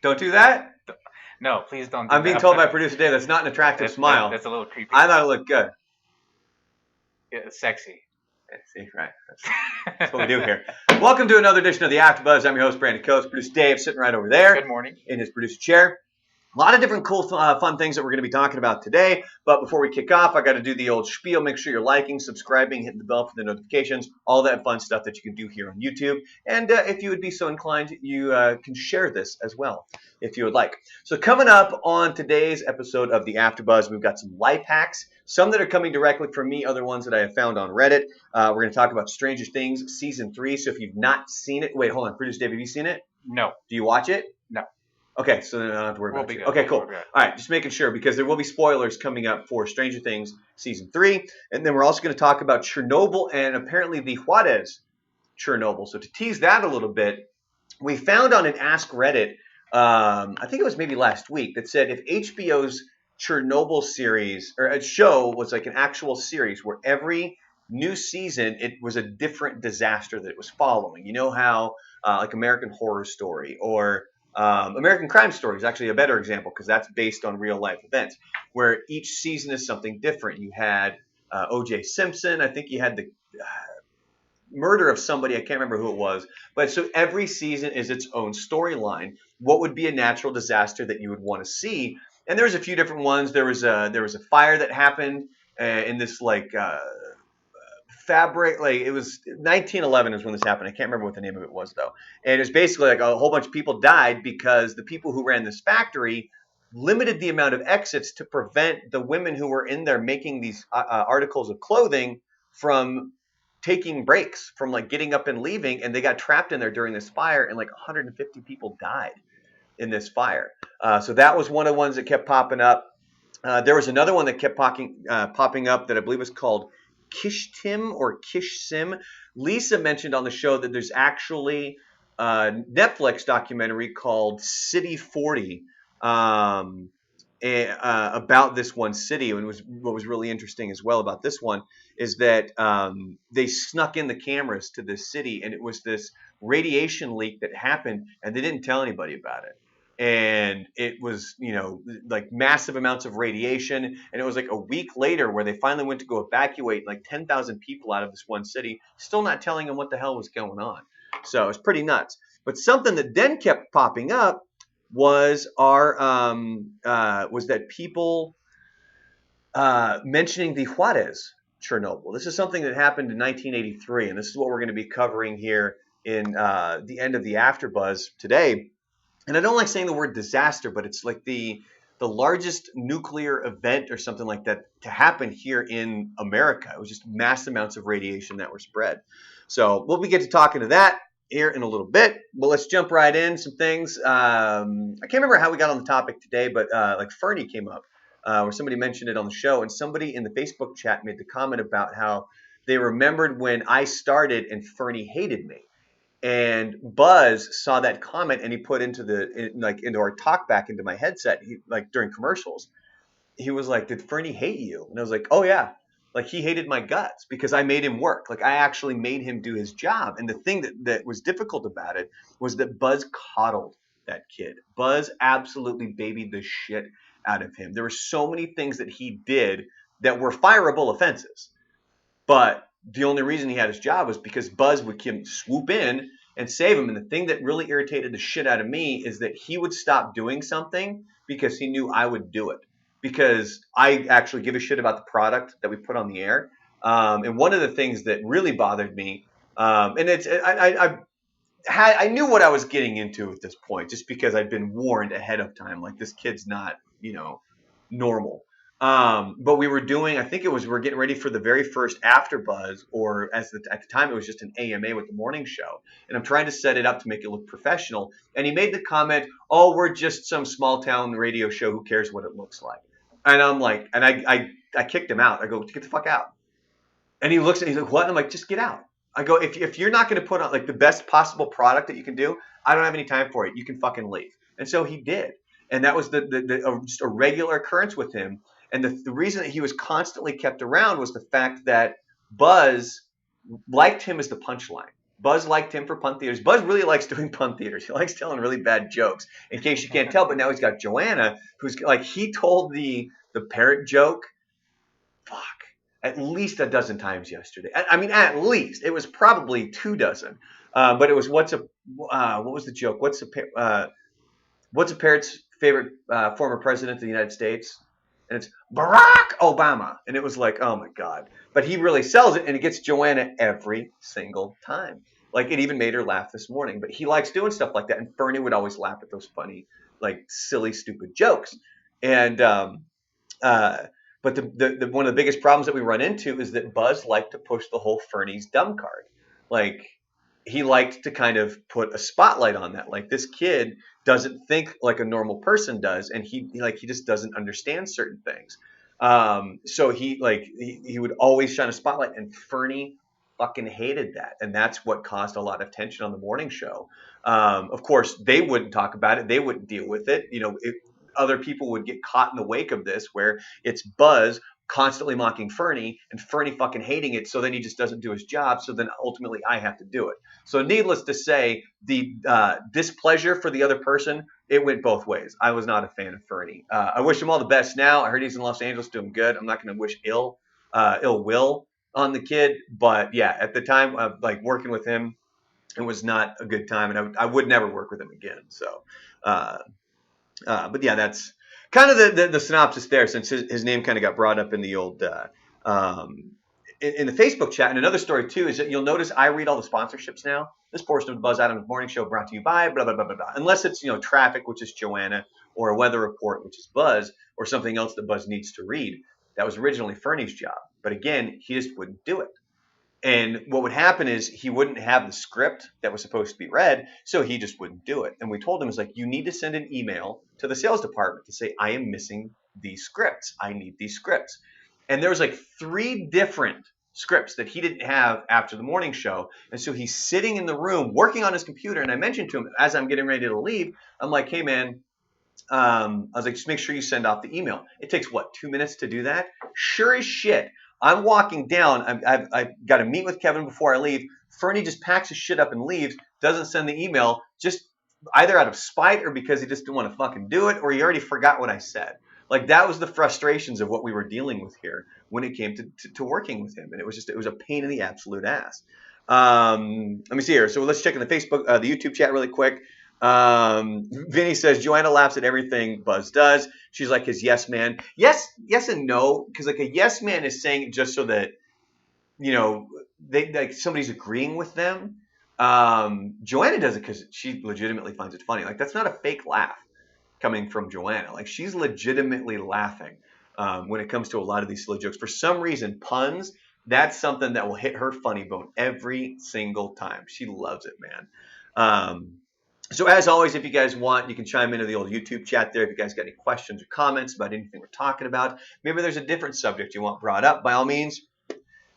Don't do that. No, please don't do I'm being that. told by producer Dave that's not an attractive smile. That's a little creepy. I thought it looked good. Yeah, it's sexy. See, right. That's what we do here. Welcome to another edition of the AfterBuzz. I'm your host, Brandon Coates. Producer Dave sitting right over there Good morning. in his producer chair. A lot of different cool, fun things that we're going to be talking about today. But before we kick off, I got to do the old spiel. Make sure you're liking, subscribing, hitting the bell for the notifications, all that fun stuff that you can do here on YouTube. And if you would be so inclined, you can share this as well if you would like. So coming up on today's episode of the AfterBuzz, we've got some life hacks, some that are coming directly from me, other ones that I have found on Reddit. We're going to talk about Stranger Things Season 3. So if you've not seen it, wait, hold on. Producer Dave, have you seen it? No. Do you watch it? No. Okay, so then I don't have to worry We'll about be it. good. Okay, cool. We'll be good. All right, just making sure because there will be spoilers coming up for Stranger Things Season 3. And then we're also going to talk about Chernobyl and apparently the Juarez Chernobyl. So to tease that a little bit, we found on an Ask Reddit, I think it was maybe last week, that said if HBO's Chernobyl series or a show was like an actual series where every new season it was a different disaster that it was following. You know how like American Horror Story or American Crime Story is actually a better example because that's based on real life events where each season is something different. You had O.J. Simpson. I think you had the murder of somebody. I can't remember who it was. But so every season is its own storyline. What would be a natural disaster that you would want to see? And there's a few different ones. There was a fire that happened in this like fabric, like it was 1911 is when this happened. I can't remember what the name of it was though. And it was basically like a whole bunch of people died because the people who ran this factory limited the amount of exits to prevent the women who were in there making these articles of clothing from taking breaks, from like getting up and leaving, and they got trapped in there during this fire, and like 150 people died in this fire. So that was one of the ones that kept popping up. There was another one that kept popping up that I believe was called Kishtim or Kishsim. Lisa mentioned on the show that there's actually a Netflix documentary called City 40 about this one city. And what was really interesting as well about this one is that they snuck in the cameras to this city, and it was this radiation leak that happened, and they didn't tell anybody about it. And it was, like massive amounts of radiation. And it was like a week later where they finally went to go evacuate like 10,000 people out of this one city, still not telling them what the hell was going on. So it's pretty nuts. But something that then kept popping up was was that people mentioning the Juarez Chernobyl. This is something that happened in 1983, and this is what we're going to be covering here in the end of the AfterBuzz today. And I don't like saying the word disaster, but it's like the largest nuclear event or something like that to happen here in America. It was just mass amounts of radiation that were spread. So we'll get to talking to that here in a little bit, but let's jump right in. Some things. I can't remember how we got on the topic today, but like Fernie came up, where somebody mentioned it on the show, and somebody in the Facebook chat made the comment about how they remembered when I started and Fernie hated me. And Buzz saw that comment and he put into our talk back into my headset. He like during commercials, he was like, "Did Fernie hate you?" And I was like, "Oh yeah." Like he hated my guts because I made him work. Like I actually made him do his job. And the thing that was difficult about it was that Buzz coddled that kid. Buzz absolutely babied the shit out of him. There were so many things that he did that were fireable offenses. But the only reason he had his job was because Buzz would swoop in and save him. And the thing that really irritated the shit out of me is that he would stop doing something because he knew I would do it. Because I actually give a shit about the product that we put on the air. And one of the things that really bothered me, and I knew what I was getting into at this point, just because I'd been warned ahead of time. Like this kid's not, normal. But we were doing, I think we're getting ready for the very first After Buzz, or at the time it was just an AMA with the morning show. And I'm trying to set it up to make it look professional. And he made the comment, "Oh, we're just some small town radio show. Who cares what it looks like?" And I'm like, and I kicked him out. I go, "Get the fuck out." And he looks at me, he's like, "What?" And I'm like, "Just get out." I go, if you're not going to put on like the best possible product that you can do, I don't have any time for it. You can fucking leave. And so he did. And that was just a regular occurrence with him. And the reason that he was constantly kept around was the fact that Buzz liked him as the punchline. Buzz liked him for punt theaters. Buzz really likes doing punt theaters. He likes telling really bad jokes. In case you can't tell, but now he's got Joanna, who's like he told the parrot joke. Fuck, at least a dozen times yesterday. I mean, at least it was probably 2 dozen. But it was what was the joke? What's a parrot's favorite former president of the United States? And it's Barack Obama. And it was like, oh my God. But he really sells it and it gets Joanna every single time. Like it even made her laugh this morning. But he likes doing stuff like that. And Fernie would always laugh at those funny, like silly, stupid jokes. And uh, but the one of the biggest problems that we run into is that Buzz liked to push the whole Fernie's dumb card. Like he liked to kind of put a spotlight on that. Like this kid doesn't think like a normal person does, and he just doesn't understand certain things. So he would always shine a spotlight, and Fernie fucking hated that, and that's what caused a lot of tension on the morning show. Of course, they wouldn't talk about it, they wouldn't deal with it. Other people would get caught in the wake of this, where it's Buzz constantly mocking Fernie and Fernie fucking hating it. So then he just doesn't do his job. So then ultimately I have to do it. So needless to say, the displeasure for the other person, it went both ways. I was not a fan of Fernie. I wish him all the best now. I heard he's in Los Angeles doing good. I'm not going to wish ill will on the kid. But yeah, at the time of like working with him, it was not a good time. And I would never work with him again. So, uh, but yeah, that's kind of the synopsis there, since his name kind of got brought up in the old um, in the Facebook chat. And another story too is that you'll notice I read all the sponsorships now. This portion of the Buzz Adams Morning Show brought to you by blah blah blah blah blah. Unless it's traffic, which is Joanna, or a weather report, which is Buzz, or something else that Buzz needs to read. That was originally Fernie's job, but again, he just wouldn't do it. And what would happen is he wouldn't have the script that was supposed to be read, so he just wouldn't do it. And we told him, it's like, you need to send an email to the sales department to say, I am missing these scripts. I need these scripts. And there was like 3 different scripts that he didn't have after the morning show. And so he's sitting in the room working on his computer. And I mentioned to him as I'm getting ready to leave, I'm like, hey man, I was like, just make sure you send off the email. It takes what, 2 minutes to do that? Sure as shit. I'm walking down. I've got to meet with Kevin before I leave. Fernie just packs his shit up and leaves. Doesn't send the email, just either out of spite or because he just didn't want to fucking do it, or he already forgot what I said. Like that was the frustrations of what we were dealing with here when it came to working with him, and it was a pain in the absolute ass. Let me see here. So let's check in the Facebook, the YouTube chat really quick. Vinny says Joanna laughs at everything Buzz does. She's like his yes man. Yes and no, because like a yes man is saying it just so that they like somebody's agreeing with them. Joanna does it because she legitimately finds it funny. Like that's not a fake laugh coming from Joanna. Like she's legitimately laughing when it comes to a lot of these silly jokes. For some reason, puns, that's something that will hit her funny bone every single time. She loves it, man. So as always, if you guys want, you can chime into the old YouTube chat there. If you guys got any questions or comments about anything we're talking about, maybe there's a different subject you want brought up, by all means,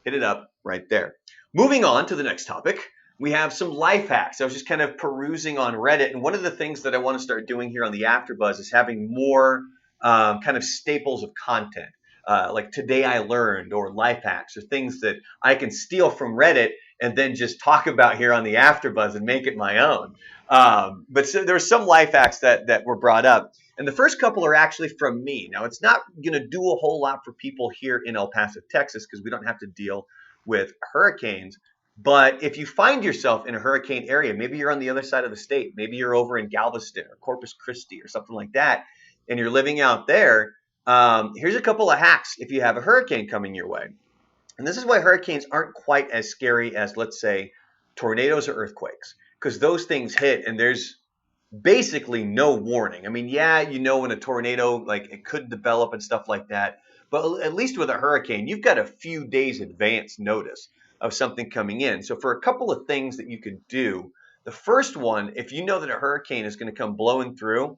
hit it up right there. Moving on to the next topic, we have some life hacks. I was just kind of perusing on Reddit, and one of the things that I want to start doing here on the AfterBuzz is having more kind of staples of content, like Today I Learned or life hacks or things that I can steal from Reddit and then just talk about here on the AfterBuzz and make it my own. But so there were some life hacks that were brought up. And the first couple are actually from me. Now, it's not going to do a whole lot for people here in El Paso, Texas, because we don't have to deal with hurricanes. But if you find yourself in a hurricane area, maybe you're on the other side of the state, maybe you're over in Galveston or Corpus Christi or something like that, and you're living out there, here's a couple of hacks if you have a hurricane coming your way. And this is why hurricanes aren't quite as scary as, let's say, tornadoes or earthquakes, because those things hit and there's basically no warning. I mean, yeah, when a tornado, like it could develop and stuff like that, but at least with a hurricane, you've got a few days advance notice of something coming in. So for a couple of things that you could do, the first one, if you know that a hurricane is going to come blowing through,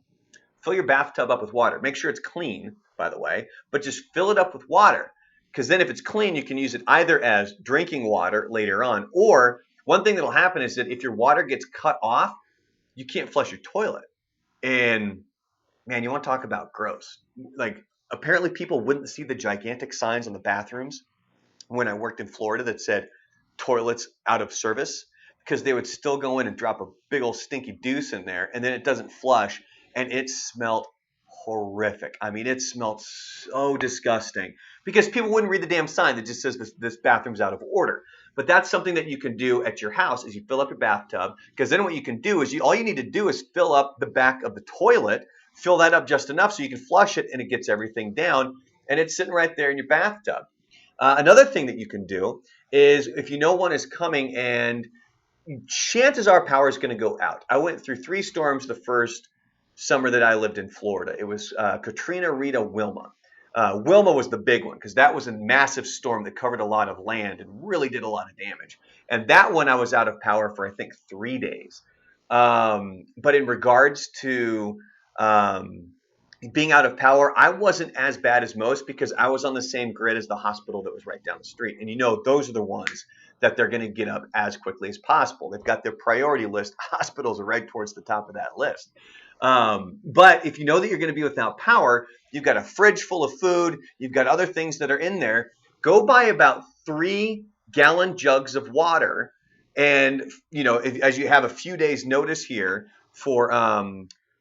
fill your bathtub up with water. Make sure it's clean, by the way, but just fill it up with water. Because then if it's clean, you can use it either as drinking water later on, or one thing that'll happen is that if your water gets cut off, you can't flush your toilet. And man, you want to talk about gross. Like apparently people wouldn't see the gigantic signs on the bathrooms when I worked in Florida that said toilets out of service. because they would still go in and drop a big old stinky deuce in there, and then it doesn't flush, and it smelled horrific. I mean, it smelled so disgusting because people wouldn't read the damn sign that just says this bathroom's out of order. But that's something that you can do at your house is you fill up your bathtub, because then what you can do is all you need to do is fill up the back of the toilet, fill that up just enough so you can flush it and it gets everything down, and it's sitting right there in your bathtub. Another thing that you can do is if you know one is coming and chances are power is going to go out. I went through 3 storms the first summer that I lived in Florida. It was Katrina, Rita, Wilma. Wilma was the big one because that was a massive storm that covered a lot of land and really did a lot of damage. And that one I was out of power for I think 3 days. But in regards to being out of power, I wasn't as bad as most because I was on the same grid as the hospital that was right down the street. And those are the ones that they're going to get up as quickly as possible. They've got their priority list. Hospitals are right towards the top of that list. But if you know that you're going to be without power, you've got a fridge full of food, you've got other things that are in there, go buy about 3-gallon jugs of water. And, as you have a few days notice here for,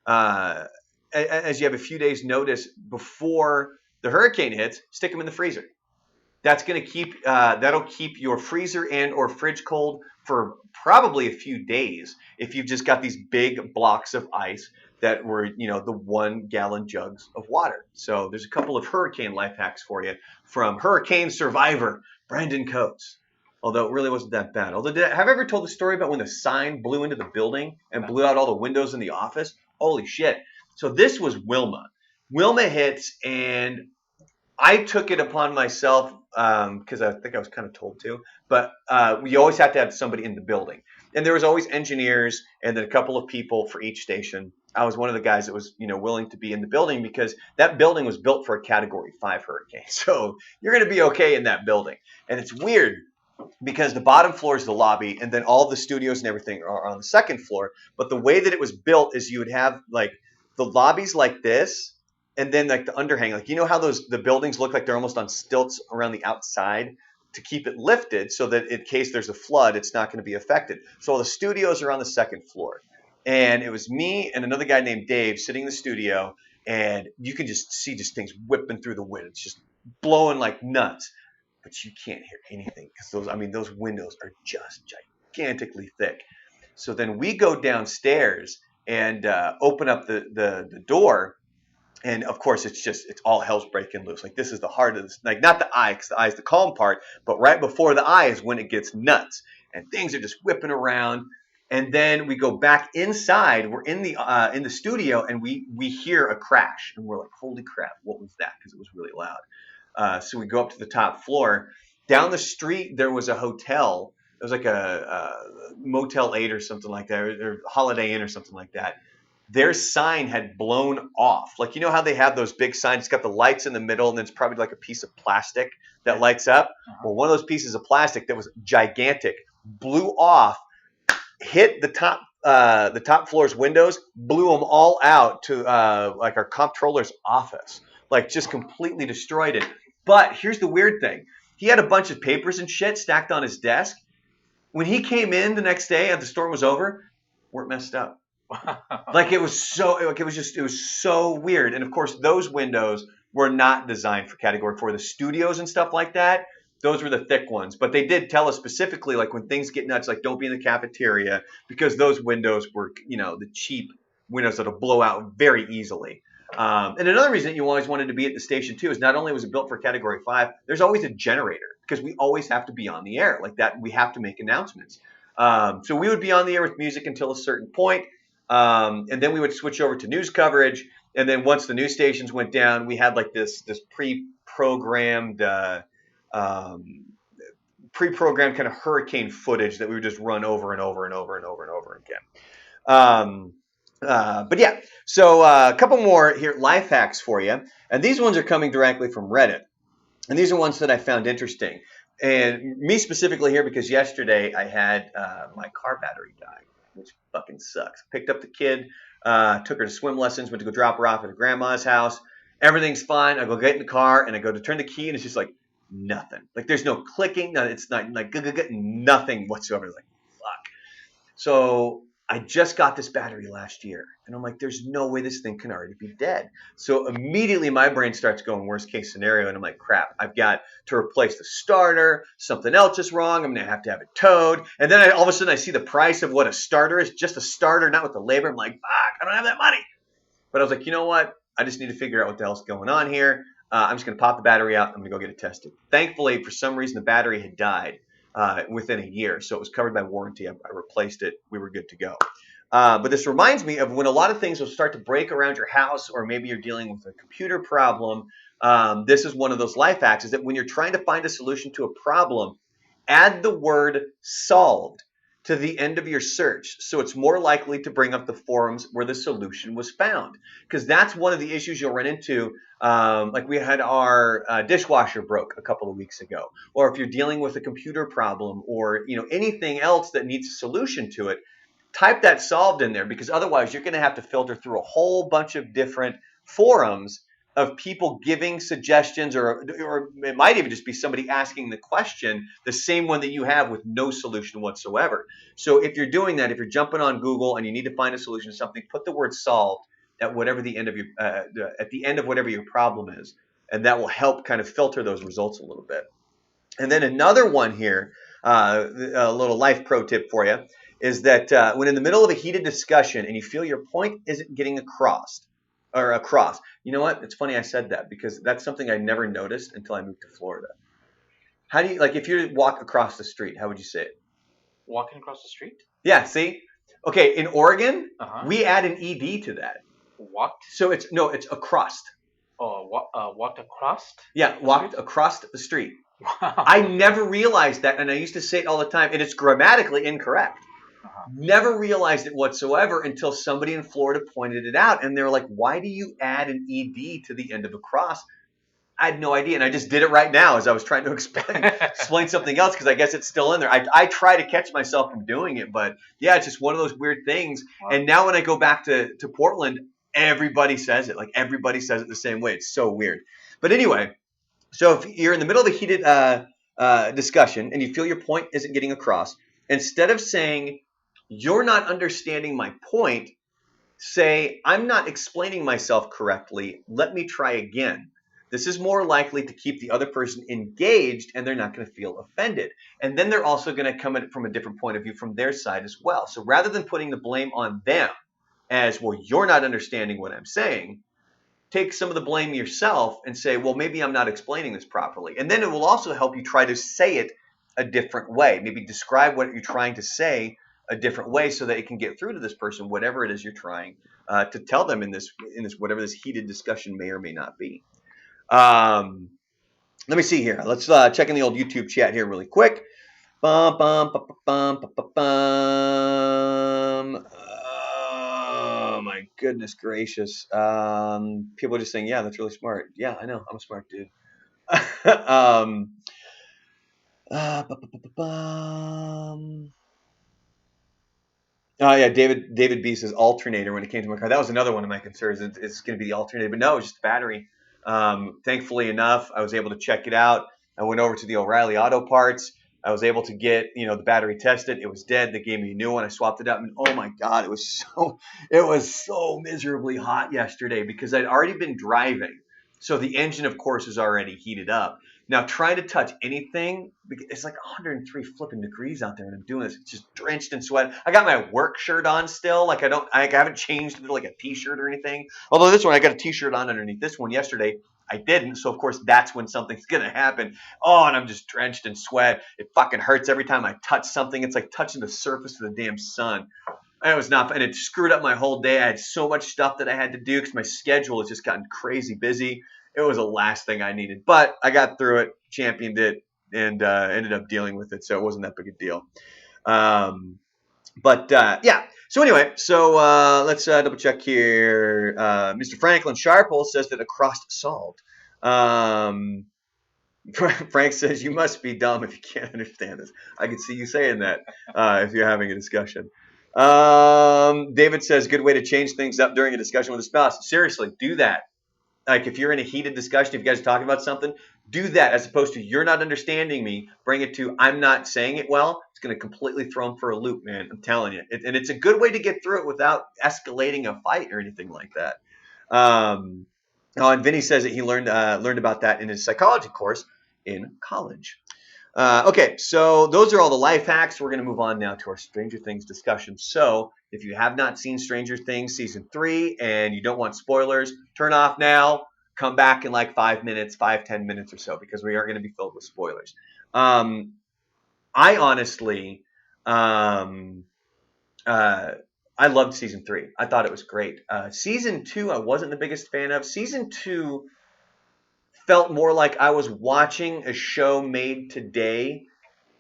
as you have a few days notice before the hurricane hits, stick them in the freezer. That's going to that'll keep your freezer and or fridge cold for probably a few days if you've just got these big blocks of ice that were, the 1-gallon jugs of water. So there's a couple of hurricane life hacks for you from hurricane survivor Brandon Coates. Although it really wasn't that bad. Have I ever told the story about when the sign blew into the building and blew out all the windows in the office? Holy shit. So this was Wilma. Wilma hits, and I took it upon myself because I think I was kind of told to, but we always have to have somebody in the building. And there was always engineers and then a couple of people for each station. I was one of the guys that was, willing to be in the building because that building was built for a Category 5 hurricane. So you're going to be okay in that building. And it's weird because the bottom floor is the lobby and then all the studios and everything are on the second floor. But the way that it was built is you would have like the lobbies like this, and then like the underhang, like how the buildings look like they're almost on stilts around the outside to keep it lifted so that in case there's a flood, it's not going to be affected. So the studios are on the second floor. And it was me and another guy named Dave sitting in the studio, and you can just see just things whipping through the wind. It's just blowing like nuts, but you can't hear anything because those windows are just gigantically thick. So then we go downstairs and open up the door. And of course, it's all hell's breaking loose. Like this is the heart of this, like not the eye, because the eye is the calm part, but right before the eye is when it gets nuts, and things are just whipping around. And then we go back inside. We're in the studio, and we hear a crash, and we're like, "Holy crap! What was that?" Because it was really loud. So we go up to the top floor. Down the street, there was a hotel. It was like a Motel 8 or something like that, or Holiday Inn or something like that. Their sign had blown off. Like, how they have those big signs? It's got the lights in the middle, and then it's probably like a piece of plastic that lights up. Well, one of those pieces of plastic that was gigantic blew off, hit the top floor's windows, blew them all out to like our comptroller's office. Like, just completely destroyed it. But here's the weird thing. He had a bunch of papers and shit stacked on his desk. When he came in the next day after the storm was over, weren't messed up. Like it was so weird. And of course, those windows were not designed for Category 4. The studios and stuff like that, those were the thick ones. But they did tell us specifically, like when things get nuts, like don't be in the cafeteria because those windows were, the cheap windows that'll blow out very easily. And another reason you always wanted to be at the station too is not only was it built for Category 5, there's always a generator because we always have to be on the air like that. We have to make announcements. So we would be on the air with music until a certain point. And then we would switch over to news coverage. And then once the news stations went down, we had like this pre-programmed kind of hurricane footage that we would just run over and over and over and over and over again. But yeah, so a couple more here, life hacks for you. And these ones are coming directly from Reddit. And these are ones that I found interesting. And me specifically here because yesterday I had my car battery die, which fucking sucks. Picked up the kid, took her to swim lessons, went to go drop her off at her grandma's house. Everything's fine. I go get in the car and I go to turn the key and it's just like nothing. Like there's no clicking. It's not like nothing whatsoever. Like fuck. So I just got this battery last year. And I'm like, there's no way this thing can already be dead. So immediately my brain starts going worst case scenario. And I'm like, crap, I've got to replace the starter. Something else is wrong. I'm going to have it towed. And then all of a sudden I see the price of what a starter is, just a starter, not with the labor. I'm like, fuck, I don't have that money. But I was like, you know what? I just need to figure out what the hell's going on here. I'm just going to pop the battery out. I'm going to go get it tested. Thankfully, for some reason, the battery had died within a year. So it was covered by warranty. I replaced it. We were good to go. But this reminds me of when a lot of things will start to break around your house, or maybe you're dealing with a computer problem. This is one of those life hacks, is that when you're trying to find a solution to a problem, add the word solved to the end of your search, so it's more likely to bring up the forums where the solution was found. Because that's one of the issues you'll run into. Like we had our dishwasher broke a couple of weeks ago, or if you're dealing with a computer problem, or anything else that needs a solution to it, type that solved in there, because otherwise you're going to have to filter through a whole bunch of different forums of people giving suggestions, or it might even just be somebody asking the question, the same one that you have, with no solution whatsoever. So if you're doing that, if you're jumping on Google and you need to find a solution to something, put the word solved at whatever the end of your at the end of whatever your problem is, and that will help kind of filter those results a little bit. And then another one here, a little life pro tip for you, is that when in the middle of a heated discussion and you feel your point isn't getting across, you know what? It's funny I said that, because that's something I never noticed until I moved to Florida. How do you, like, if you walk across the street, how would you say it? Walking across the street? Yeah, see? Okay, in Oregon, Uh-huh. we add an ED to that. Walked? So it's across. Oh, walked across? Yeah, walked across the street. Wow. I never realized that, and I used to say it all the time, and it's grammatically incorrect. Never realized it whatsoever until somebody in Florida pointed it out, and they were like, why do you add an ED to the end of a cross? I had no idea, and I just did it right now as I was trying to explain something else, because I guess it's still in there. I try to catch myself from doing it, but yeah, it's just one of those weird things. Wow. And now when I go back to Portland, everybody says it. Like, everybody says it the same way. It's so weird. But anyway, so if you're in the middle of a heated discussion and you feel your point isn't getting across, instead of saying, you're not understanding my point, say, I'm not explaining myself correctly. Let me try again. This is more likely to keep the other person engaged, and they're not going to feel offended. And then they're also going to come at it from a different point of view from their side as well. So rather than putting the blame on them as, well, you're not understanding what I'm saying, take some of the blame yourself and say, well, maybe I'm not explaining this properly. And then it will also help you try to say it a different way. Maybe describe what you're trying to say a different way, so that it can get through to this person, whatever it is you're trying to tell them in this whatever this heated discussion may or may not be. Let me see here. Let's check in the old YouTube chat here really quick. Bum, bum, bum, bum, bum, bum, bum. Oh my goodness gracious. People are just saying, yeah, that's really smart. Yeah, I know. I'm a smart dude. Oh yeah, David B says alternator when it came to my car. That was another one of my concerns. It's going to be the alternator, but no, it's just the battery. Thankfully enough, I was able to check it out. I went over to the O'Reilly Auto Parts. I was able to get the battery tested. It was dead. They gave me a new one. I swapped it out, and oh my god, it was so miserably hot yesterday, because I'd already been driving, so the engine, of course, is already heated up. Now, trying to touch anything, it's like 103 flipping degrees out there, and I'm doing this just drenched in sweat. I got my work shirt on still, like I haven't changed into like a t-shirt or anything. Although this one, I got a t-shirt on underneath this one. Yesterday, I didn't, so of course that's when something's gonna happen. Oh, and I'm just drenched in sweat. It fucking hurts every time I touch something. It's like touching the surface of the damn sun. It was not, and it screwed up my whole day. I had so much stuff that I had to do because my schedule has just gotten crazy busy. It was the last thing I needed, but I got through it, championed it, and ended up dealing with it, so it wasn't that big a deal. Yeah. So anyway, let's double check here. Mr. Franklin Sharple says that across solved. Frank says, you must be dumb if you can't understand this. I can see you saying that if you're having a discussion. David says, good way to change things up during a discussion with a spouse. Seriously, do that. Like, if you're in a heated discussion, if you guys are talking about something, do that as opposed to you're not understanding me. Bring it to I'm not saying it well. It's going to completely throw them for a loop, man. I'm telling you. And it's a good way to get through it without escalating a fight or anything like that. Um, oh, and Vinny says that he learned about that in his psychology course in college. Okay, so those are all the life hacks. We're going to move on now to our Stranger Things discussion. So, if you have not seen Stranger Things season 3 and you don't want spoilers, turn off now. Come back in like 5 minutes, 5-10 minutes or so, because we are going to be filled with spoilers. Um, I honestly, um, uh, I loved season 3. I thought it was great. Season 2, I wasn't the biggest fan of. Season 2 felt more like I was watching a show made today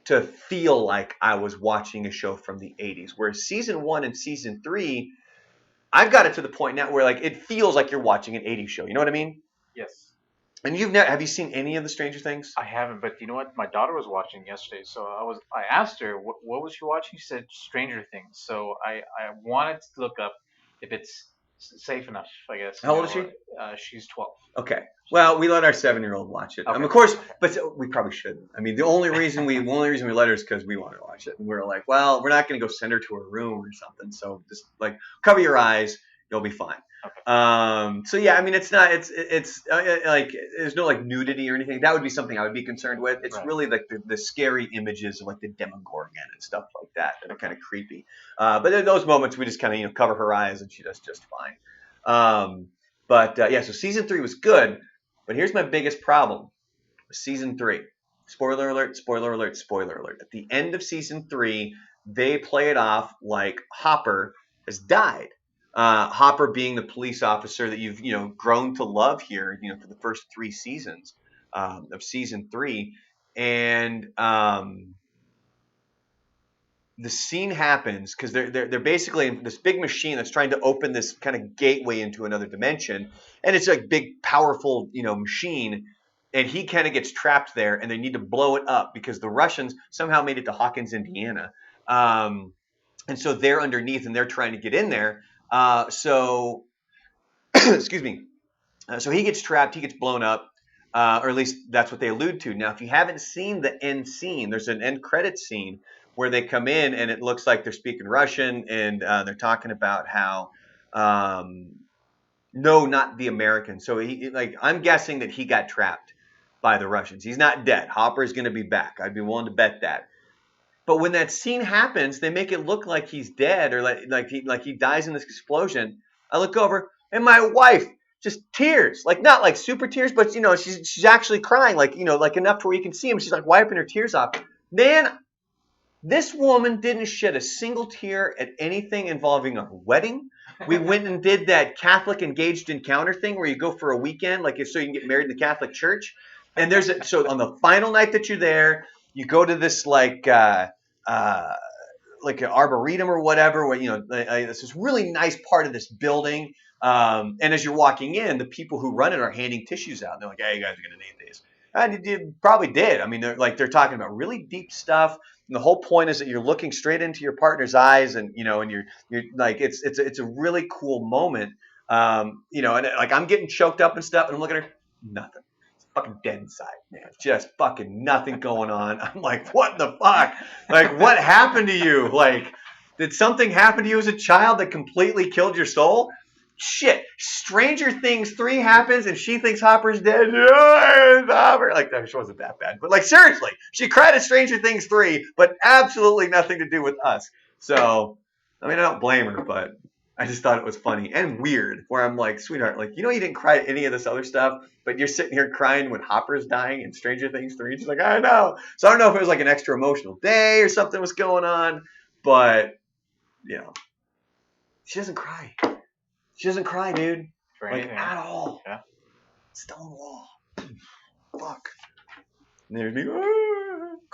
to feel like I was watching a show from the 80s. Whereas season 1 and season 3, I've got it to the point now where like it feels like you're watching an 80s show. You know what I mean? Yes. And you've never have you seen any of the Stranger Things? I haven't, but you know what? My daughter was watching yesterday, so I asked her what was she watching. She said Stranger Things. So I wanted to look up if it's safe enough. I guess How old is she? she's 12. Okay. Well, we let our 7-year-old watch it. Okay. Of course, Okay. but we probably shouldn't. I mean, the only reason we let her is because we want to watch it, and we're like, well, we're not going to go send her to her room or something. So just like cover your eyes, you'll be fine. Okay. So yeah, I mean, it's like there's no like nudity or anything. That would be something I would be concerned with. It's Right. really like the scary images of like the Demogorgon and stuff like that that are kind of creepy. But in those moments, we just kind of cover her eyes, and she does just fine. But yeah, so season 3 was good. But here's my biggest problem with season 3. Spoiler alert, spoiler alert, spoiler alert. At the end of season 3, they play it off like Hopper has died. Hopper being the police officer that you've grown to love here, for the first 3 seasons of season 3, and the scene happens because they're basically in this big machine that's trying to open this kind of gateway into another dimension, and it's a big, powerful, machine, and he kind of gets trapped there, and they need to blow it up because the Russians somehow made it to Hawkins, Indiana, and so they're underneath and they're trying to get in there. So, excuse me. So he gets trapped, he gets blown up, or at least that's what they allude to. Now, if you haven't seen the end scene, there's an end credit scene where they come in and it looks like they're speaking Russian and they're talking about how, no, not the Americans. So I'm guessing that he got trapped by the Russians. He's not dead. Hopper's going to be back. I'd be willing to bet that. But when that scene happens, they make it look like he's dead or like he dies in this explosion. I look over and my wife just tears, like not like super tears, but she's actually crying, like like enough to where you can see him. She's like wiping her tears off. Man, this woman didn't shed a single tear at anything involving our wedding. We went and did that Catholic engaged encounter thing where you go for a weekend, like so you can get married in the Catholic Church. And so on the final night that you're there, you go to this uh, like an arboretum or whatever, where it's this really nice part of this building. And as you're walking in, the people who run it are handing tissues out. And they're like, "Hey, you guys are gonna need these." And you probably did. I mean, they're talking about really deep stuff. And the whole point is that you're looking straight into your partner's eyes, and and you're like it's a really cool moment. And like I'm getting choked up and stuff, and I'm looking at her, nothing. It's fucking dead inside, man. Just fucking nothing going on. I'm like, what the fuck? Like, what happened to you? Like, did something happen to you as a child that completely killed your soul? Shit, Stranger Things 3 happens and she thinks Hopper's dead. Hopper. Like, that wasn't that bad. But, like, seriously, she cried at Stranger Things 3, but absolutely nothing to do with us. So, I mean, I don't blame her, but I just thought it was funny and weird where I'm like, sweetheart, like, you didn't cry at any of this other stuff, but you're sitting here crying when Hopper's dying in Stranger Things 3. She's like, I know. So I don't know if it was like an extra emotional day or something was going on, but, she doesn't cry. She doesn't cry, dude. For Like, anything. at all. Yeah. Stone wall. Fuck. And there's me.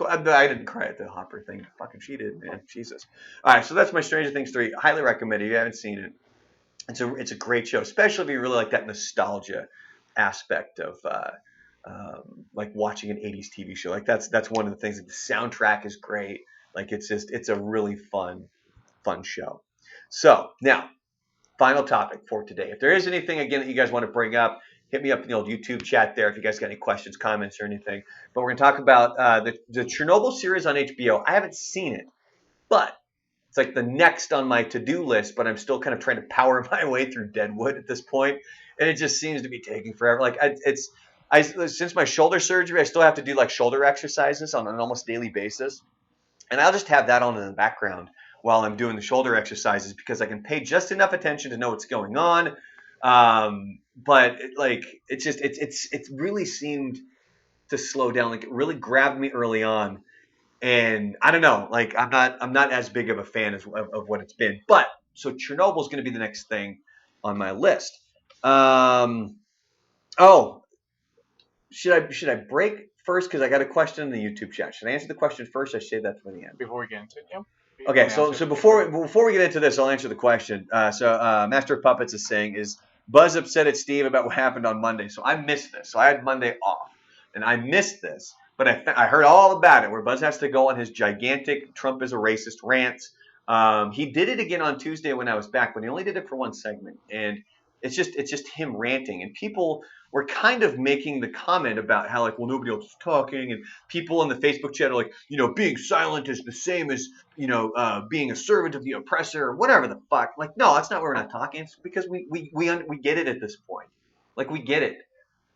I didn't cry at the Hopper thing. Fucking she did, man. Jesus. All right, so that's my Stranger Things 3. Highly recommend it. If you haven't seen it, it's a great show, especially if you really like that nostalgia aspect of like watching an 80s TV show. Like that's one of the things. That the soundtrack is great. Like it's a really fun show. So now, final topic for today. If there is anything again that you guys want to bring up, hit me up in the old YouTube chat there if you guys got any questions, comments, or anything. But we're going to talk about the Chernobyl series on HBO. I haven't seen it, but it's like the next on my to-do list, but I'm still kind of trying to power my way through Deadwood at this point, and it just seems to be taking forever. Like I since my shoulder surgery, I still have to do like shoulder exercises on an almost daily basis, and I'll just have that on in the background while I'm doing the shoulder exercises because I can pay just enough attention to know what's going on. But it's really seemed to slow down. Like it really grabbed me early on, and I don't know, like I'm not as big of a fan of what it's been. But so Chernobyl is going to be the next thing on my list. Um, oh, should I break first because I got a question in the YouTube chat? Should I answer the question first? Or save that for the end. Before we get into it, yeah. You Okay, can so answer so it before we get into this, I'll answer the question. Master of Puppets is saying, is Buzz upset at Steve about what happened on Monday? So I missed this. So I had Monday off, and I missed this, but I heard all about it. Where Buzz has to go on his gigantic Trump is a racist rants. He did it again on Tuesday when I was back, but he only did it for one segment, and it's just him ranting, and people were kind of making the comment about how like, well, nobody else is talking, and people in the Facebook chat are like, being silent is the same as being a servant of the oppressor or whatever the fuck. Like, no, that's not why we're not talking. It's because we get it at this point. Like, we get it.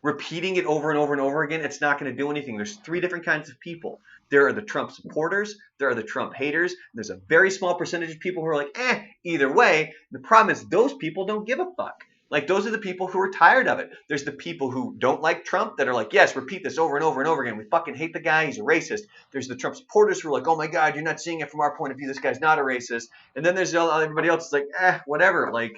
Repeating it over and over and over again, it's not going to do anything. There's three different kinds of people. There are the Trump supporters. There are the Trump haters. There's a very small percentage of people who are like, either way. The problem is those people don't give a fuck. Like, those are the people who are tired of it. There's the people who don't like Trump that are like, yes, repeat this over and over and over again. We fucking hate the guy. He's a racist. There's the Trump supporters who are like, oh my God, you're not seeing it from our point of view. This guy's not a racist. And then there's everybody else that's like, whatever. Like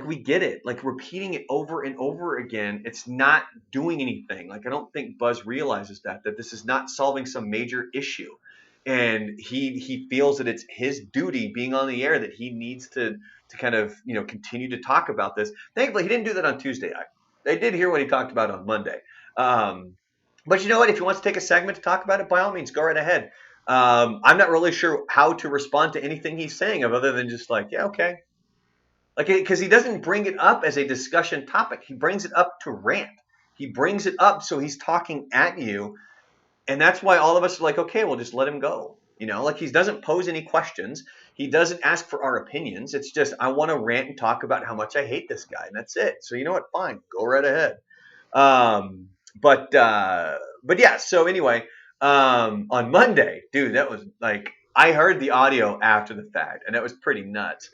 we get it. Like, repeating it over and over again, it's not doing anything. Like, I don't think Buzz realizes that this is not solving some major issue. And he feels that it's his duty being on the air that he needs to kind of, continue to talk about this. Thankfully, he didn't do that on Tuesday. I did hear what he talked about on Monday. But you know what? If he wants to take a segment to talk about it, by all means, go right ahead. I'm not really sure how to respond to anything he's saying other than just like, yeah, okay. Like, because he doesn't bring it up as a discussion topic. He brings it up to rant. He brings it up so he's talking at you. And that's why all of us are like, okay, we'll just let him go. Like, he doesn't pose any questions. He doesn't ask for our opinions. It's just, I want to rant and talk about how much I hate this guy. And that's it. So you know what? Fine. Go right ahead. But yeah, so anyway, on Monday, dude, that was like, I heard the audio after the fact, and that was pretty nuts.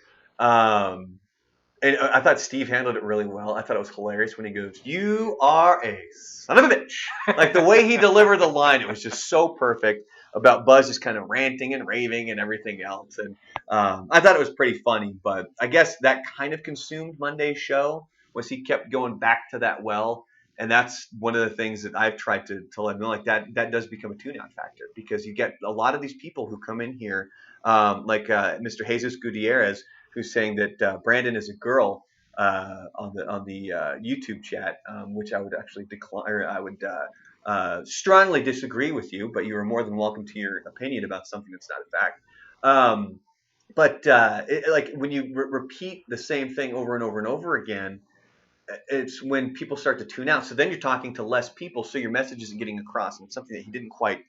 And I thought Steve handled it really well. I thought it was hilarious when he goes, "You are a son of a bitch." Like, the way he delivered the line, it was just so perfect about Buzz just kind of ranting and raving and everything else. And I thought it was pretty funny. But I guess that kind of consumed Monday's show, was he kept going back to that well. And that's one of the things that I've tried to let him know. Like, that does become a tune-out factor, because you get a lot of these people who come in here, like Mr. Jesus Gutierrez, who's saying that Brandon is a girl on the YouTube chat, which I would actually decline. Or I would strongly disagree with you, but you are more than welcome to your opinion about something that's not a fact. Like, when you repeat the same thing over and over and over again, it's when people start to tune out. So then you're talking to less people, so your message isn't getting across, and it's something that he didn't quite,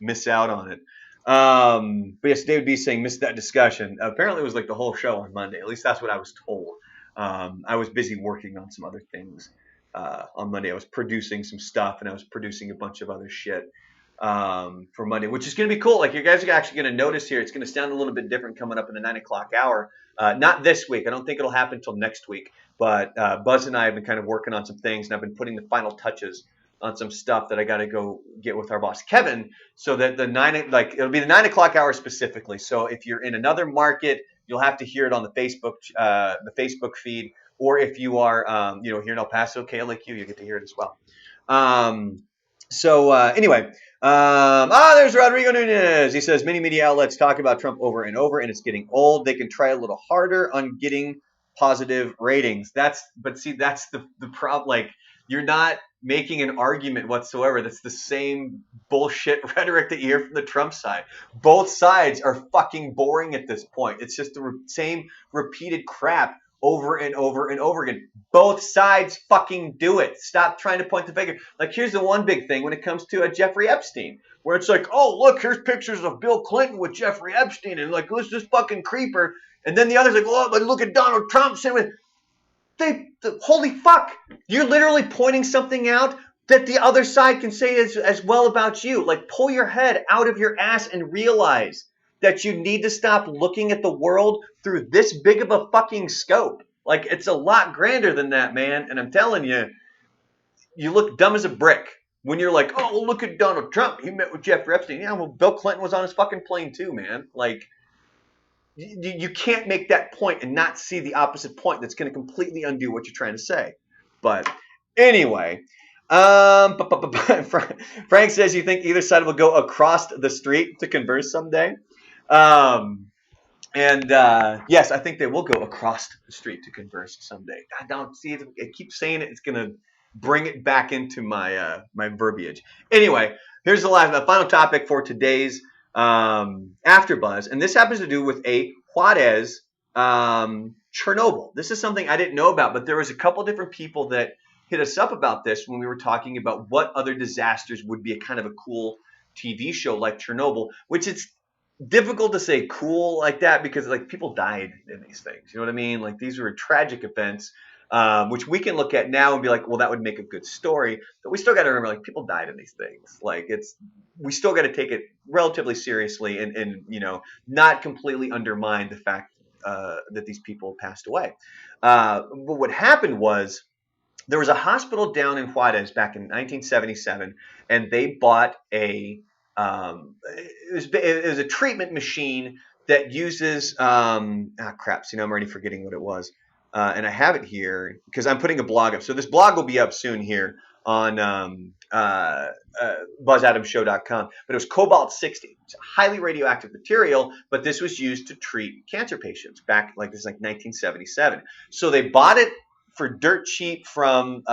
miss out on it. But yes, David B saying missed that discussion. Apparently, it was like the whole show on Monday. At least that's what I was told. I was busy working on some other things on Monday. I was producing some stuff, and I was producing a bunch of other shit for Monday, which is going to be cool. Like, you guys are actually going to notice here, it's going to sound a little bit different coming up in the 9 o'clock hour. Not this week. I don't think it'll happen until next week. But Buzz and I have been kind of working on some things, and I've been putting the final touches on some stuff that I got to go get with our boss Kevin, so that it'll be the 9 o'clock hour specifically. So if you're in another market, you'll have to hear it on the Facebook feed, or if you are here in El Paso, KLAQ, you get to hear it as well. Anyway, there's Rodrigo Nunez. He says many media outlets talk about Trump over and over, and it's getting old. They can try a little harder on getting positive ratings. That's the problem. Like, you're not making an argument whatsoever. That's the same bullshit rhetoric that you hear from the Trump side. Both sides are fucking boring at this point. It's just the same repeated crap over and over and over again. Both sides fucking do it. Stop trying to point the finger. Like, here's the one big thing when it comes to Jeffrey Epstein, where it's like, oh, look, here's pictures of Bill Clinton with Jeffrey Epstein, and like, who's this fucking creeper? And then the other's like, oh, but look at Donald Trump sitting with. Holy fuck! You're literally pointing something out that the other side can say as well about you. Like, pull your head out of your ass and realize that you need to stop looking at the world through this big of a fucking scope. Like, it's a lot grander than that, man. And I'm telling you, you look dumb as a brick when you're like, oh, well, look at Donald Trump. He met with Jeffrey Epstein. Yeah, well, Bill Clinton was on his fucking plane too, man. Like, you can't make that point and not see the opposite point that's going to completely undo what you're trying to say. But anyway, Frank says you think either side will go across the street to converse someday. Yes, I think they will go across the street to converse someday. I don't see it. I keep saying it. It's going to bring it back into my my verbiage. Anyway, here's the final topic for today's AfterBuzz, and this happens to do with a Juarez Chernobyl. This is something I didn't know about, but there was a couple different people that hit us up about this when we were talking about what other disasters would be a kind of a cool TV show like Chernobyl, which it's difficult to say cool like that because like people died in these things. You know what I mean? Like these were tragic events. Which we can look at now and be like, well, that would make a good story. But we still got to remember, like, people died in these things. Like, we still got to take it relatively seriously and not completely undermine the fact that these people passed away. But what happened was there was a hospital down in Juarez back in 1977, and they bought it was a treatment machine that uses I'm already forgetting what it was. And I have it here because I'm putting a blog up. So this blog will be up soon here on BuzzAdamShow.com. But it was cobalt-60. It's a highly radioactive material, but this was used to treat cancer patients back like 1977. So they bought it for dirt cheap from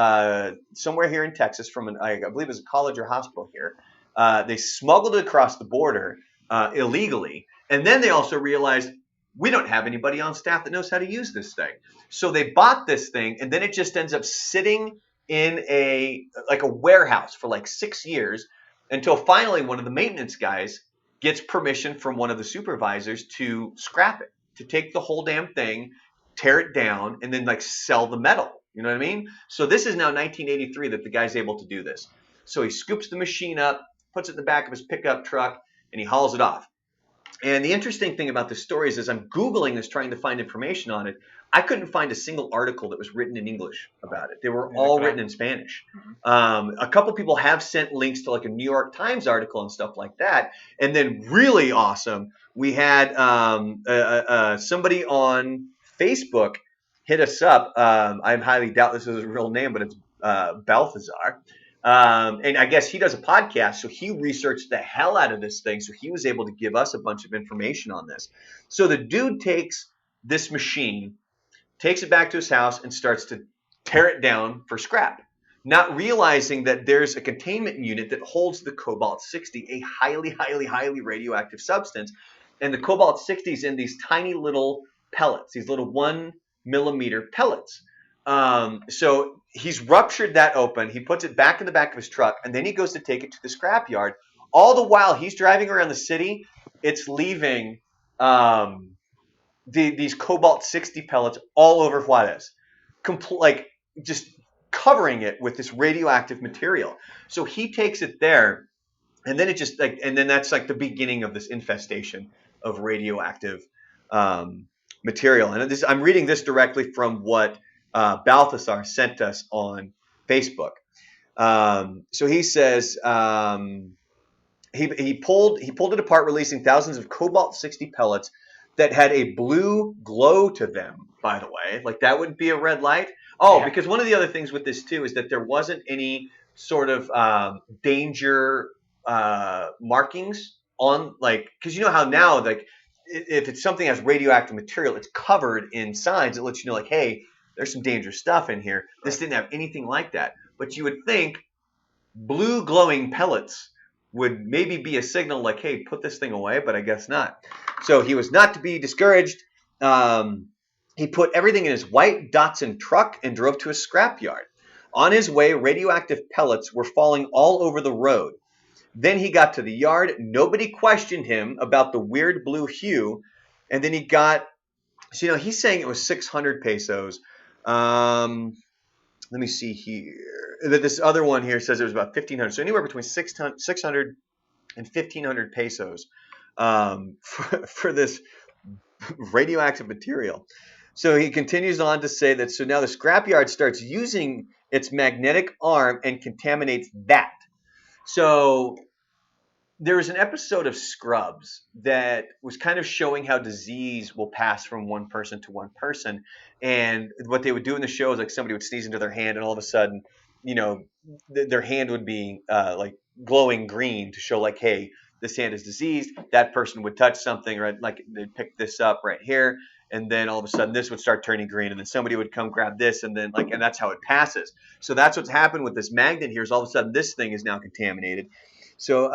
somewhere here in Texas, from I believe it was a college or hospital here. They smuggled it across the border illegally, and then they also realized we don't have anybody on staff that knows how to use this thing. So they bought this thing, and then it just ends up sitting in a warehouse for like 6 years until finally one of the maintenance guys gets permission from one of the supervisors to scrap it, to take the whole damn thing, tear it down, and then like sell the metal. You know what I mean? So this is now 1983 that the guy's able to do this. So he scoops the machine up, puts it in the back of his pickup truck, and he hauls it off. And the interesting thing about this story is, as I'm Googling this, trying to find information on it, I couldn't find a single article that was written in English about it. They were all written in Spanish. A couple people have sent links to like a New York Times article and stuff like that. And then really awesome, we had somebody on Facebook hit us up. I highly doubt this is his real name, but it's Balthazar. And I guess he does a podcast, so he researched the hell out of this thing, so he was able to give us a bunch of information on this. So the dude takes this machine, takes it back to his house, and starts to tear it down for scrap, not realizing that there's a containment unit that holds the cobalt-60, a highly, highly, highly radioactive substance. And the cobalt-60 is in these tiny little pellets, these little 1 millimeter pellets. So he's ruptured that open. He puts it back in the back of his truck, and then he goes to take it to the scrap yard. All the while he's driving around the city, it's leaving these cobalt-60 pellets all over Juarez, like just covering it with this radioactive material. So he takes it there, and then that's like the beginning of this infestation of radioactive material. And I'm reading this directly from what Balthazar sent us on Facebook. So he says he pulled it apart, releasing thousands of cobalt-60 pellets that had a blue glow to them. By the way, like that wouldn't be a red light. Oh, yeah. Because one of the other things with this too is that there wasn't any sort of danger markings on, like, because you know how now, like, if it's something that has radioactive material, it's covered in signs that lets you know, like, hey, there's some dangerous stuff in here. This didn't have anything like that. But you would think blue glowing pellets would maybe be a signal like, hey, put this thing away, but I guess not. So he was not to be discouraged. He put everything in his white Datsun truck and drove to a scrapyard. On his way, radioactive pellets were falling all over the road. Then he got to the yard. Nobody questioned him about the weird blue hue. And then he got, so, he's saying it was 600 pesos. Let me see here. This other one here says it was about 1,500. So anywhere between 600 and 1,500 pesos for this radioactive material. So he continues on to say that so now the scrapyard starts using its magnetic arm and contaminates that. So there was an episode of Scrubs that was kind of showing how disease will pass from one person to one person. And what they would do in the show is like somebody would sneeze into their hand, and all of a sudden, you know, their hand would be like glowing green to show like, hey, this hand is diseased. That person would touch something, right? Like they'd pick this up right here. And then all of a sudden this would start turning green, and then somebody would come grab this, and then and that's how it passes. So that's what's happened with this magnet here is all of a sudden this thing is now contaminated. So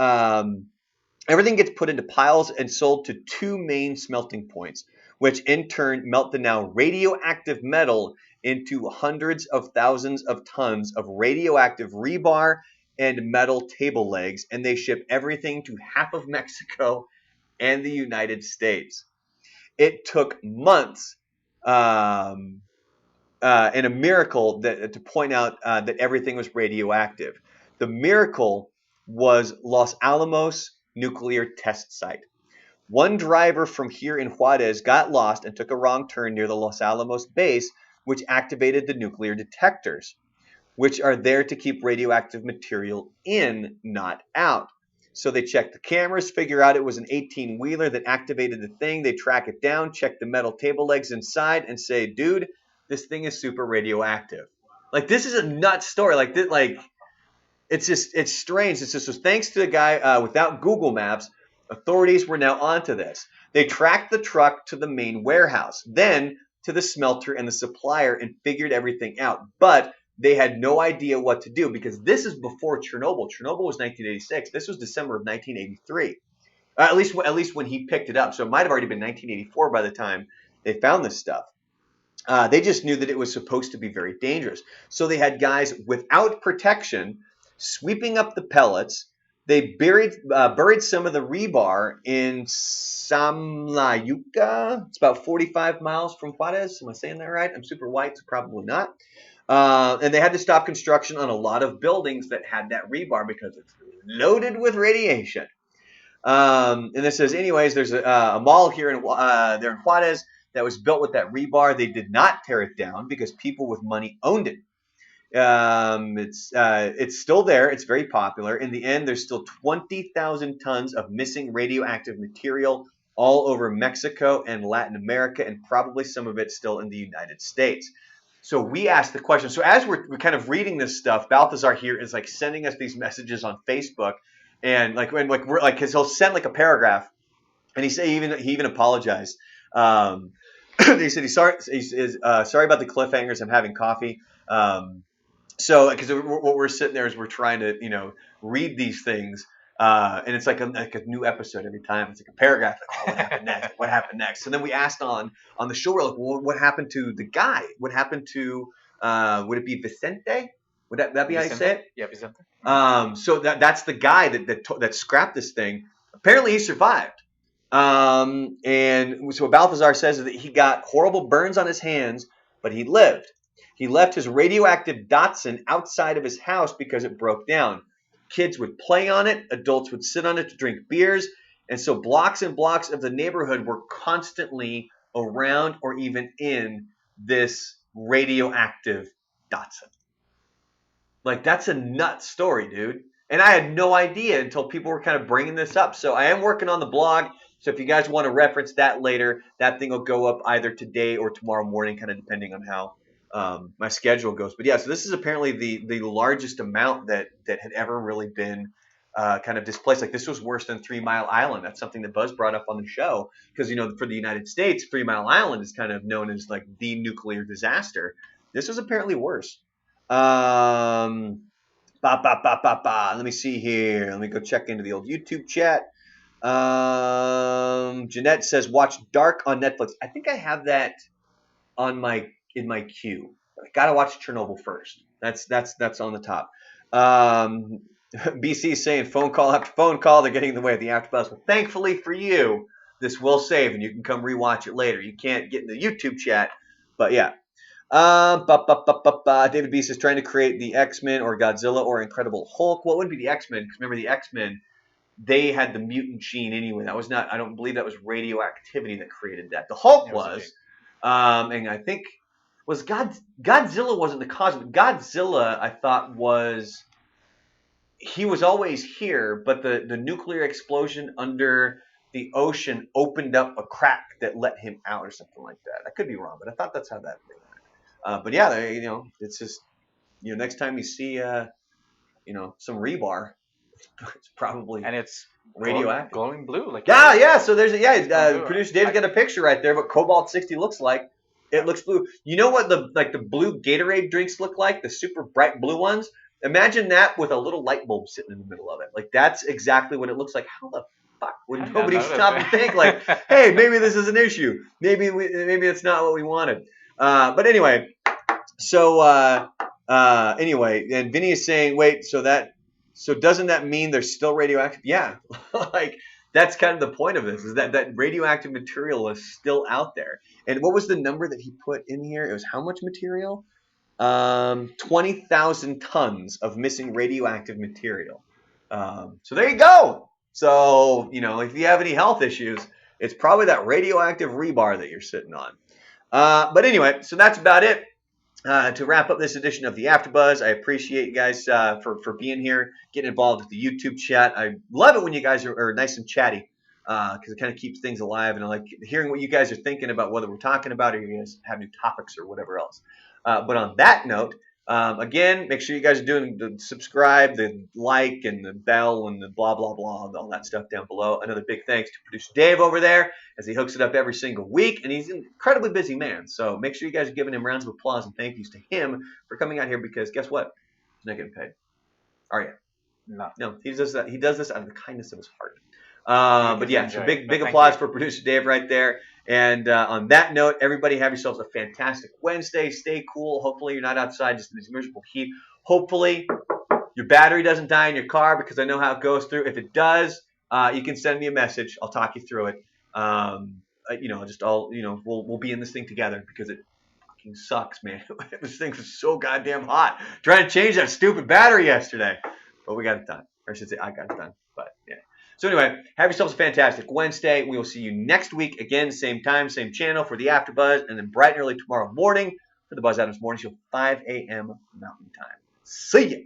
everything gets put into piles and sold to two main smelting points, which in turn melt the now radioactive metal into hundreds of thousands of tons of radioactive rebar and metal table legs, and they ship everything to half of Mexico and the United States. It took months and a miracle to point out that everything was radioactive. The miracle was Los Alamos nuclear test site. One driver from here in Juarez got lost and took a wrong turn near the Los Alamos base, which activated the nuclear detectors, which are there to keep radioactive material in, not out. So they check the cameras, figure out it was an 18-wheeler that activated the thing. They track it down, check the metal table legs inside, and say, dude, this thing is super radioactive. Like, this is a nuts story. Like, it's strange. It's just so thanks to the guy without Google Maps, authorities were now onto this. They tracked the truck to the main warehouse, then to the smelter and the supplier, and figured everything out. But they had no idea what to do because this is before Chernobyl. Chernobyl was 1986. This was December of 1983. At least when he picked it up. So it might have already been 1984 by the time they found this stuff. They just knew that it was supposed to be very dangerous. So they had guys without protection sweeping up the pellets. They buried some of the rebar in Samlayuca. It's about 45 miles from Juarez. Am I saying that right? I'm super white, so probably not. And they had to stop construction on a lot of buildings that had that rebar because it's loaded with radiation. And this says, anyways, there's a mall here there in Juarez that was built with that rebar. They did not tear it down because people with money owned it. It's still there. It's very popular. In the end, there's still 20,000 tons of missing radioactive material all over Mexico and Latin America, and probably some of it still in the United States. So we asked the question. So as we're kind of reading this stuff, Balthazar here is like sending us these messages on Facebook, and we're like, cause he'll send like a paragraph, and he even apologized. He said he's sorry. He's sorry about the cliffhangers. I'm having coffee. So because what we're sitting there is we're trying to read these things, and it's like a new episode every time. It's like a paragraph. Like, oh, what happened next? What happened next? So then we asked on the show, we're like, well, what happened to the guy? What happened to would it be Vicente? Would that be how you say it? Yeah, Vicente. So that's the guy that scrapped this thing. Apparently, he survived. And so what Balthazar says is that he got horrible burns on his hands, but he lived. He left his radioactive Datsun outside of his house because it broke down. Kids would play on it, adults would sit on it to drink beers, and so blocks and blocks of the neighborhood were constantly around or even in this radioactive Datsun. Like, that's a nuts story, dude. And I had no idea until people were kind of bringing this up. So I am working on the blog. So if you guys want to reference that later, that thing will go up either today or tomorrow morning, kind of depending on how my schedule goes. But yeah, so this is apparently the largest amount that had ever really been kind of displaced. Like, this was worse than 3 Mile Island. That's something that Buzz brought up on the show because, for the United States, 3 Mile Island is kind of known as like the nuclear disaster. This was apparently worse. Let me see here. Let me go check into the old YouTube chat. Jeanette says, watch Dark on Netflix. I think I have that. on my in my queue. I gotta watch Chernobyl first. That's on the top. Um, BC saying phone call after phone call. They're getting in the way of the AfterBuzz. Well, thankfully for you, this will save, and you can come rewatch it later. You can't get in the YouTube chat, but yeah. David Beast is trying to create the X-Men or Godzilla or Incredible Hulk. What would be the X-Men? Because remember the X-Men, they had the mutant gene anyway. That was not. I don't believe that was radioactivity that created that. The Hulk It was a gene. was, and I think was Godzilla wasn't the cause of it. Godzilla, I thought was he was always here, but the nuclear explosion under the ocean opened up a crack that let him out or something like that. I could be wrong, but I thought that's how that. But yeah, it's just next time you see some rebar, it's probably And it's radioactive. glowing blue, like you Yeah, said. yeah. So there's Glowing blue. producer David got a picture right there. What Cobalt 60 looks like. It looks blue. You know what the blue Gatorade drinks look like? The super bright blue ones. Imagine that with a little light bulb sitting in the middle of it. Like that's exactly what it looks like. How the fuck would I did not nobody know stop and think like, that. hey, maybe this is an issue. Maybe it's not what we wanted. But anyway, so anyway, and Vinny is saying, wait, so doesn't that mean they're still radioactive? Yeah, like that's kind of the point of this is that radioactive material is still out there. And what was the number that he put in here? It was how much material? 20,000 tons of missing radioactive material. So there you go. So if you have any health issues, it's probably that radioactive rebar that you're sitting on. But anyway, so that's about it. To wrap up this edition of the AfterBuzz, I appreciate you guys for being here, getting involved with the YouTube chat. I love it when you guys are nice and chatty because it kind of keeps things alive, and I like hearing what you guys are thinking about whether we're talking about or you guys have new topics or whatever else. But on that note, again, make sure you guys are doing the subscribe, the like, and the bell, and the blah, blah, blah, all that stuff down below. Another big thanks to producer Dave over there as he hooks it up every single week. And he's an incredibly busy man. So make sure you guys are giving him rounds of applause and thank yous to him for coming out here because guess what? He's not getting paid. Are you? No. No, he does that. He does this out of the kindness of his heart. But Because yeah, so big applause for producer Dave right there. And on that note, everybody have yourselves a fantastic Wednesday. Stay cool. Hopefully you're not outside just in this miserable heat. Hopefully your battery doesn't die in your car because I know how it goes through. If it does, you can send me a message. I'll talk you through it. We'll be in this thing together because it fucking sucks, man. This thing was so goddamn hot. Trying to change that stupid battery yesterday, but we got it done. Or I should say, I got it done. But yeah. So anyway, have yourselves a fantastic Wednesday. We will see you next week again, same time, same channel for the AfterBuzz, and then bright and early tomorrow morning for the Buzz Adams Morning Show, 5 a.m. Mountain Time. See ya.